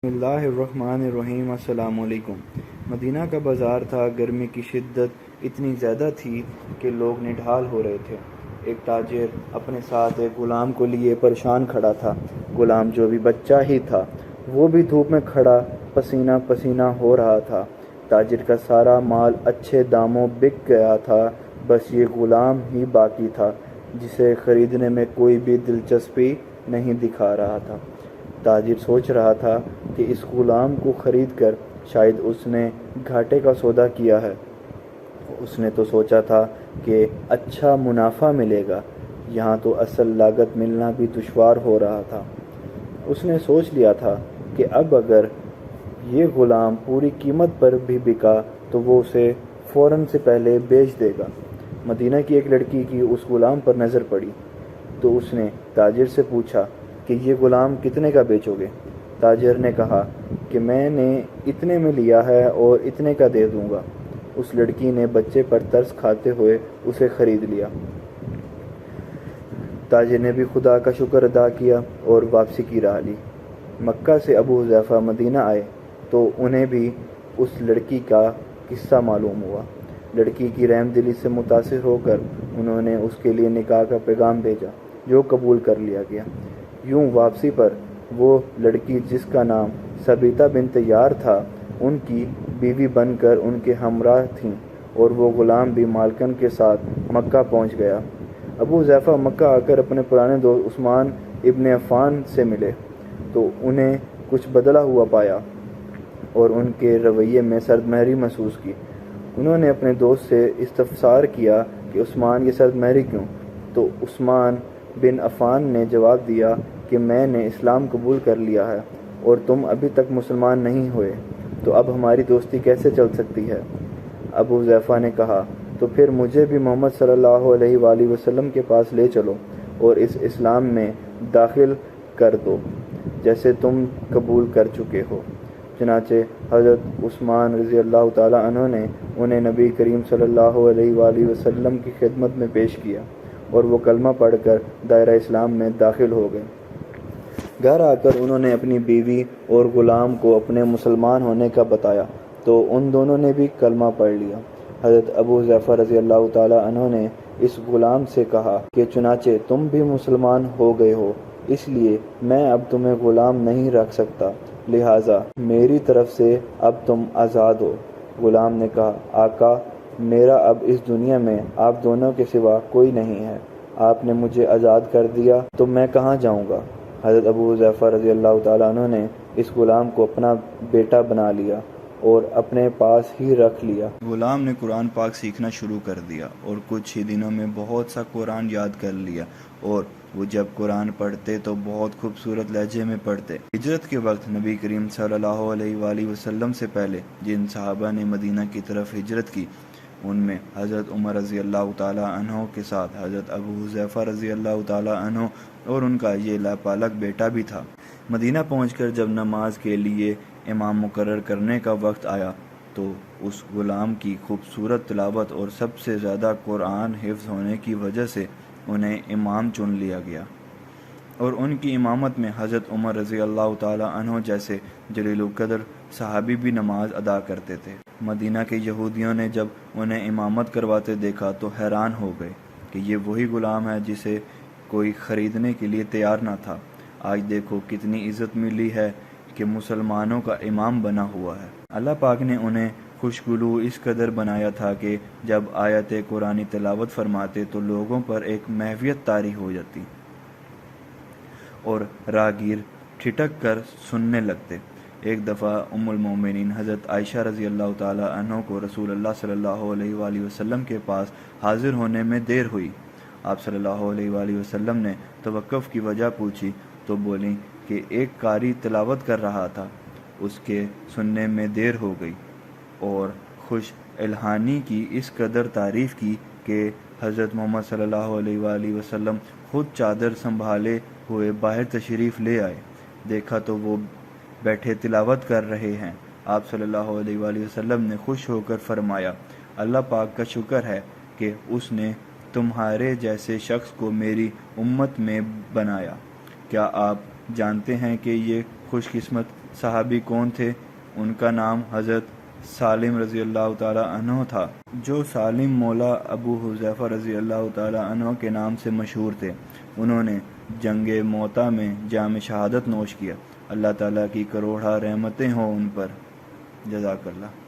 بسم اللہ الرحمن الرحیم۔ السلام علیکم۔ مدینہ کا بازار تھا۔ گرمی کی شدت اتنی زیادہ تھی کہ لوگ نڈھال ہو رہے تھے۔ ایک تاجر اپنے ساتھ ایک غلام کو لیے پریشان کھڑا تھا۔ غلام جو بھی بچہ ہی تھا وہ بھی دھوپ میں کھڑا پسینہ پسینہ ہو رہا تھا۔ تاجر کا سارا مال اچھے داموں بک گیا تھا، بس یہ غلام ہی باقی تھا جسے خریدنے میں کوئی بھی دلچسپی نہیں دکھا رہا تھا۔ تاجر سوچ رہا تھا کہ اس غلام کو خرید کر شاید اس نے گھاٹے کا سودا کیا ہے۔ اس نے تو سوچا تھا کہ اچھا منافع ملے گا، یہاں تو اصل لاگت ملنا بھی دشوار ہو رہا تھا۔ اس نے سوچ لیا تھا کہ اب اگر یہ غلام پوری قیمت پر بھی بکا تو وہ اسے فوراً سے پہلے بیچ دے گا۔ مدینہ کی ایک لڑکی کی اس غلام پر نظر پڑی تو اس نے تاجر سے پوچھا کہ یہ غلام کتنے کا بیچو گے؟ تاجر نے کہا کہ میں نے اتنے میں لیا ہے اور اتنے کا دے دوں گا۔ اس لڑکی نے بچے پر ترس کھاتے ہوئے اسے خرید لیا۔ تاجر نے بھی خدا کا شکر ادا کیا اور واپسی کی راہ لی۔ مکہ سے ابو حذیفہ مدینہ آئے تو انہیں بھی اس لڑکی کا قصہ معلوم ہوا۔ لڑکی کی رحم دلی سے متاثر ہو کر انہوں نے اس کے لیے نکاح کا پیغام بھیجا جو قبول کر لیا گیا۔ یوں واپسی پر وہ لڑکی جس کا نام ثبیتہ بنت یار تھا ان کی بیوی بن کر ان کے ہمراہ تھیں اور وہ غلام بھی مالکن کے ساتھ مکہ پہنچ گیا۔ ابو حذیفہ مکہ آ کر اپنے پرانے دوست عثمان ابن عفان سے ملے تو انہیں کچھ بدلا ہوا پایا اور ان کے رویے میں سرد مہری محسوس کی۔ انہوں نے اپنے دوست سے استفسار کیا کہ عثمان یہ سرد مہری کیوں؟ تو عثمان بن عفان نے جواب دیا کہ میں نے اسلام قبول کر لیا ہے اور تم ابھی تک مسلمان نہیں ہوئے، تو اب ہماری دوستی کیسے چل سکتی ہے؟ ابو حذیفہ نے کہا تو پھر مجھے بھی محمد صلی اللہ علیہ وآلہ وسلم کے پاس لے چلو اور اس اسلام میں داخل کر دو جیسے تم قبول کر چکے ہو۔ چنانچہ حضرت عثمان رضی اللہ تعالیٰ عنہ نے انہیں نبی کریم صلی اللہ علیہ وآلہ وسلم کی خدمت میں پیش کیا اور وہ کلمہ پڑھ کر دائرہ اسلام میں داخل ہو گئے۔ گھر آ کر انہوں نے اپنی بیوی اور غلام کو اپنے مسلمان ہونے کا بتایا تو ان دونوں نے بھی کلمہ پڑھ لیا۔ حضرت ابو حذیفہ رضی اللہ تعالیٰ عنہ نے اس غلام سے کہا کہ چنانچہ تم بھی مسلمان ہو گئے ہو، اس لیے میں اب تمہیں غلام نہیں رکھ سکتا، لہٰذا میری طرف سے اب تم آزاد ہو۔ غلام نے کہا آقا، میرا اب اس دنیا میں آپ دونوں کے سوا کوئی نہیں ہے، آپ نے مجھے آزاد کر دیا تو میں کہاں جاؤں گا؟ حضرت ابو حذیفہ رضی اللہ تعالیٰ عنہ نے اس غلام کو اپنا بیٹا بنا لیا اور اپنے پاس ہی رکھ لیا۔ غلام نے قرآن پاک سیکھنا شروع کر دیا اور کچھ ہی دنوں میں بہت سا قرآن یاد کر لیا، اور وہ جب قرآن پڑھتے تو بہت خوبصورت لہجے میں پڑھتے۔ ہجرت کے وقت نبی کریم صلی اللہ علیہ وآلہ وسلم سے پہلے جن صحابہ نے مدینہ کی طرف ہجرت کی ان میں حضرت عمر رضی اللہ تعالیٰ عنہ کے ساتھ حضرت ابو حذیفہ رضی اللہ تعالیٰ عنہ اور ان کا یہ لاپالک بیٹا بھی تھا۔ مدینہ پہنچ کر جب نماز کے لیے امام مقرر کرنے کا وقت آیا تو اس غلام کی خوبصورت تلاوت اور سب سے زیادہ قرآن حفظ ہونے کی وجہ سے انہیں امام چن لیا گیا، اور ان کی امامت میں حضرت عمر رضی اللہ تعالیٰ عنہ جیسے جلیل القدر صحابی بھی نماز ادا کرتے تھے۔ مدینہ کے یہودیوں نے جب انہیں امامت کرواتے دیکھا تو حیران ہو گئے کہ یہ وہی غلام ہے جسے کوئی خریدنے کے لیے تیار نہ تھا۔ آج دیکھو کتنی عزت ملی ہے کہ مسلمانوں کا امام بنا ہوا ہے۔ اللہ پاک نے انہیں خوشگلو اس قدر بنایا تھا کہ جب آیت قرآنی تلاوت فرماتے تو لوگوں پر ایک محویت طاری ہو جاتی اور راہگیر ٹھٹک کر سننے لگتے۔ ایک دفعہ ام المومنین حضرت عائشہ رضی اللہ تعالیٰ عنہ کو رسول اللہ صلی اللہ علیہ وآلہ وسلم کے پاس حاضر ہونے میں دیر ہوئی۔ آپ صلی اللہ علیہ وآلہ وسلم نے توقف کی وجہ پوچھی تو بولیں کہ ایک قاری تلاوت کر رہا تھا، اس کے سننے میں دیر ہو گئی، اور خوش الحانی کی اس قدر تعریف کی کہ حضرت محمد صلی اللہ علیہ وآلہ وسلم خود چادر سنبھالے ہوئے باہر تشریف لے آئے۔ دیکھا تو وہ بیٹھے تلاوت کر رہے ہیں۔ آپ صلی اللہ علیہ وآلہ وسلم نے خوش ہو کر فرمایا اللہ پاک کا شکر ہے کہ اس نے تمہارے جیسے شخص کو میری امت میں بنایا۔ کیا آپ جانتے ہیں کہ یہ خوش قسمت صحابی کون تھے؟ ان کا نام حضرت سالم رضی اللہ تعالیٰ عنہ تھا، جو سالم مولا ابو حذیفہ رضی اللہ تعالیٰ عنہ کے نام سے مشہور تھے۔ انہوں نے جنگ موتا میں جام شہادت نوش کیا۔ اللہ تعالیٰ کی کروڑہ رحمتیں ہوں ان پر۔ جزاک اللہ۔